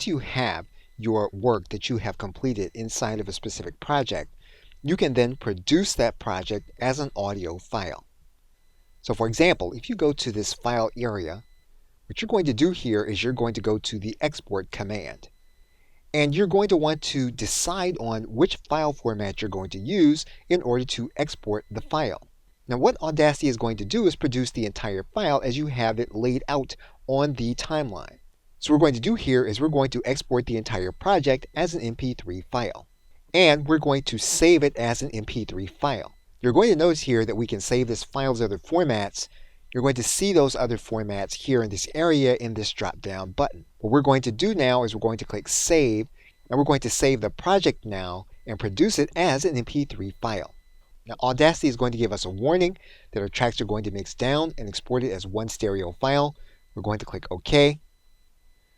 once you have your work that you have completed inside of a specific project, you can then produce that project as an audio file. So for example, if you go to this file area, what you're going to do here is you're going to go to the export command. And you're going to want to decide on which file format you're going to use in order to export the file. Now what Audacity is going to do is produce the entire file as you have it laid out on the timeline. So what we're going to do here is we're going to export the entire project as an MP3 file. And we're going to save it as an MP3 file. You're going to notice here that we can save this file as other formats. You're going to see those other formats here in this area in this drop-down button. What we're going to do now is we're going to click Save, and we're going to save the project now and produce it as an MP3 file. Now Audacity is going to give us a warning that our tracks are going to mix down and export it as one stereo file. We're going to click OK.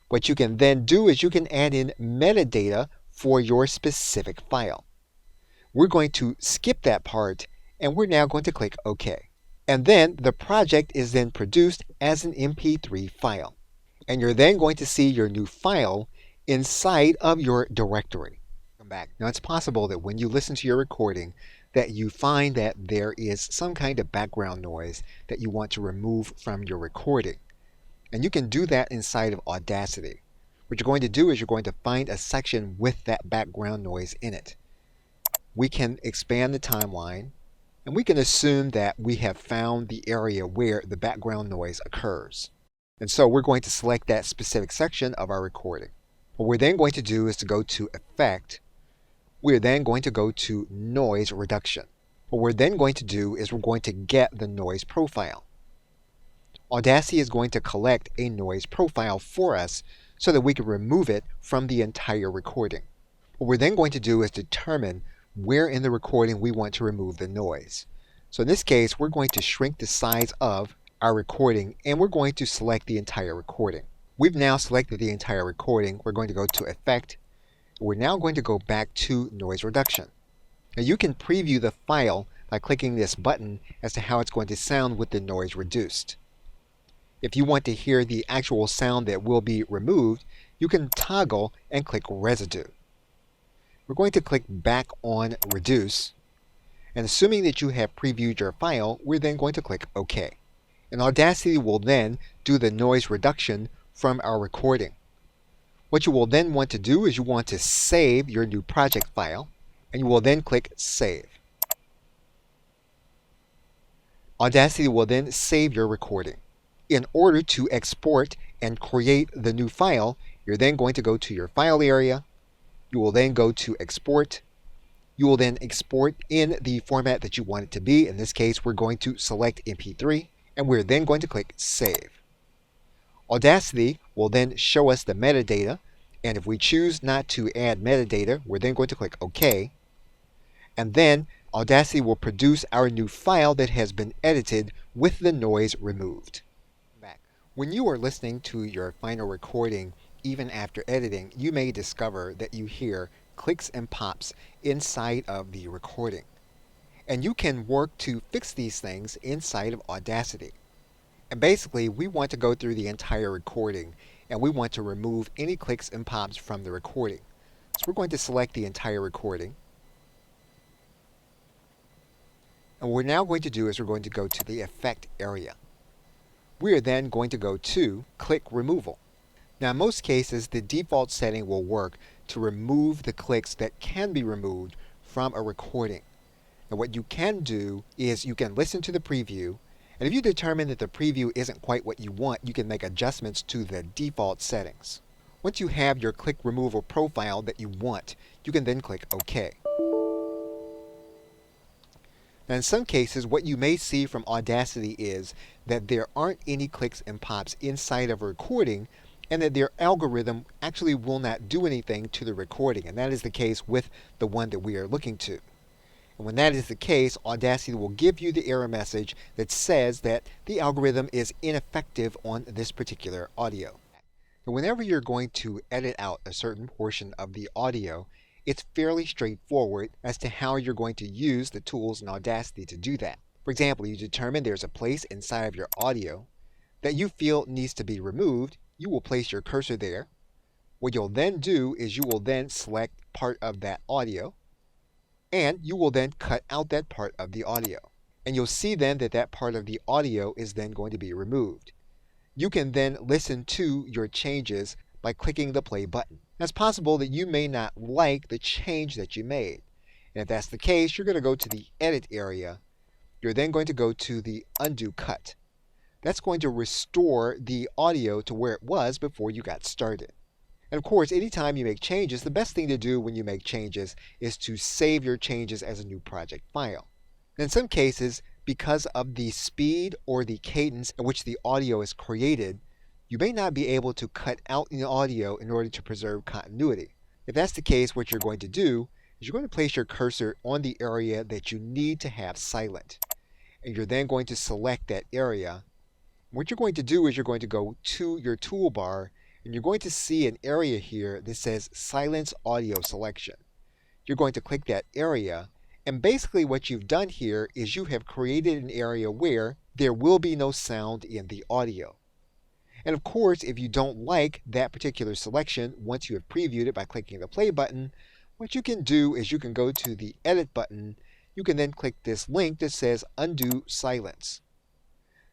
What you can then do is you can add in metadata for your specific file. We're going to skip that part and we're now going to click OK. And then the project is then produced as an MP3 file. And you're then going to see your new file inside of your directory. Come back. Now it's possible that when you listen to your recording that you find that there is some kind of background noise that you want to remove from your recording. And you can do that inside of Audacity. What you're going to do is you're going to find a section with that background noise in it. We can expand the timeline and we can assume that we have found the area where the background noise occurs. And so we're going to select that specific section of our recording. What we're then going to do is to go to Effect. We're then going to go to Noise Reduction. What we're then going to do is we're going to get the noise profile. Audacity is going to collect a noise profile for us so that we can remove it from the entire recording. What we're then going to do is determine where in the recording we want to remove the noise. So in this case, we're going to shrink the size of our recording and we're going to select the entire recording. We've now selected the entire recording. We're going to go to Effect. We're now going to go back to Noise Reduction. Now you can preview the file by clicking this button as to how it's going to sound with the noise reduced. If you want to hear the actual sound that will be removed, you can toggle and click Residue. We're going to click back on Reduce, and assuming that you have previewed your file, we're then going to click OK. And Audacity will then do the noise reduction from our recording. What you will then want to do is you want to save your new project file, and you will then click Save. Audacity will then save your recording. In order to export and create the new file, you're then going to go to your file area. You will then go to Export. You will then export in the format that you want it to be. In this case, we're going to select MP3, and we're then going to click Save. Audacity will then show us the metadata, and if we choose not to add metadata, we're then going to click OK. And then Audacity will produce our new file that has been edited with the noise removed. When you are listening to your final recording, even after editing, you may discover that you hear clicks and pops inside of the recording. And you can work to fix these things inside of Audacity. And basically, we want to go through the entire recording and we want to remove any clicks and pops from the recording. So we're going to select the entire recording. And what we're now going to do is we're going to go to the Effect area. We are then going to go to Click Removal. Now in most cases, the default setting will work to remove the clicks that can be removed from a recording. Now what you can do is you can listen to the preview, and if you determine that the preview isn't quite what you want, you can make adjustments to the default settings. Once you have your click removal profile that you want, you can then click OK. Now in some cases, what you may see from Audacity is that there aren't any clicks and pops inside of a recording and that their algorithm actually will not do anything to the recording. And that is the case with the one that we are looking to. And when that is the case, Audacity will give you the error message that says that the algorithm is ineffective on this particular audio. Now, whenever you're going to edit out a certain portion of the audio, it's fairly straightforward as to how you're going to use the tools in Audacity to do that. For example, you determine there's a place inside of your audio that you feel needs to be removed. You will place your cursor there. What you'll then do is you will then select part of that audio, and you will then cut out that part of the audio. And you'll see then that that part of the audio is then going to be removed. You can then listen to your changes by clicking the play button. Now, it's possible that you may not like the change that you made. And if that's the case, you're going to go to the edit area. You're then going to go to the undo cut. That's going to restore the audio to where it was before you got started. And of course, anytime you make changes, the best thing to do when you make changes is to save your changes as a new project file. In some cases, because of the speed or the cadence in which the audio is created, you may not be able to cut out the audio in order to preserve continuity. If that's the case, what you're going to do is you're going to place your cursor on the area that you need to have silent. And you're then going to select that area. What you're going to do is you're going to go to your toolbar, and you're going to see an area here that says Silence Audio Selection. You're going to click that area, and basically what you've done here is you have created an area where there will be no sound in the audio. And of course, if you don't like that particular selection, once you have previewed it by clicking the play button, what you can do is you can go to the edit button. You can then click this link that says Undo Silence.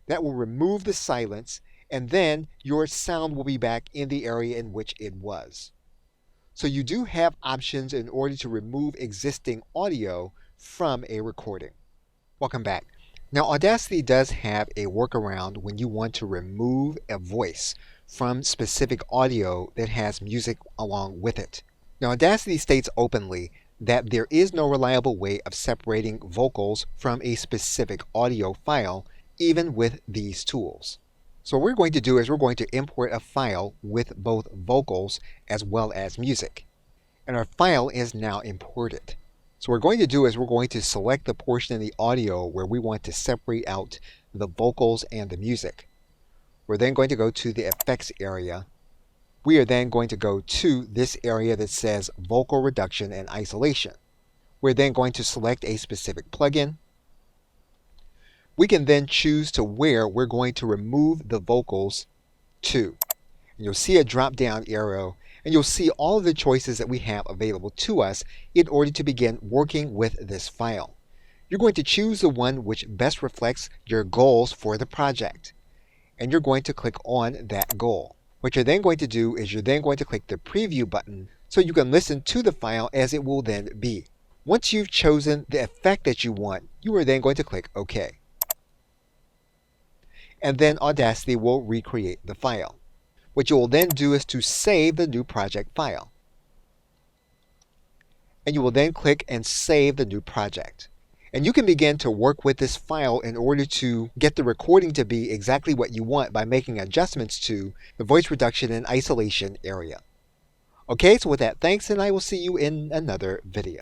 That will remove the silence, and then your sound will be back in the area in which it was. So you do have options in order to remove existing audio from a recording. Welcome back. Now, Audacity does have a workaround when you want to remove a voice from specific audio that has music along with it. Now, Audacity states openly that there is no reliable way of separating vocals from a specific audio file, even with these tools. So what we're going to do is we're going to import a file with both vocals as well as music. And our file is now imported. So what we're going to do is we're going to select the portion of the audio where we want to separate out the vocals and the music. We're then going to go to the effects area. We are then going to go to this area that says vocal reduction and isolation. We're then going to select a specific plugin. We can then choose to where we're going to remove the vocals to. And you'll see a drop down arrow, and you'll see all of the choices that we have available to us in order to begin working with this file. You're going to choose the one which best reflects your goals for the project, and you're going to click on that goal. What you're then going to do is you're then going to click the preview button so you can listen to the file as it will then be. Once you've chosen the effect that you want, you are then going to click OK. And then Audacity will recreate the file. What you will then do is to save the new project file. And you will then click and save the new project. And you can begin to work with this file in order to get the recording to be exactly what you want by making adjustments to the voice reduction and isolation area. Okay, so with that, thanks, and I will see you in another video.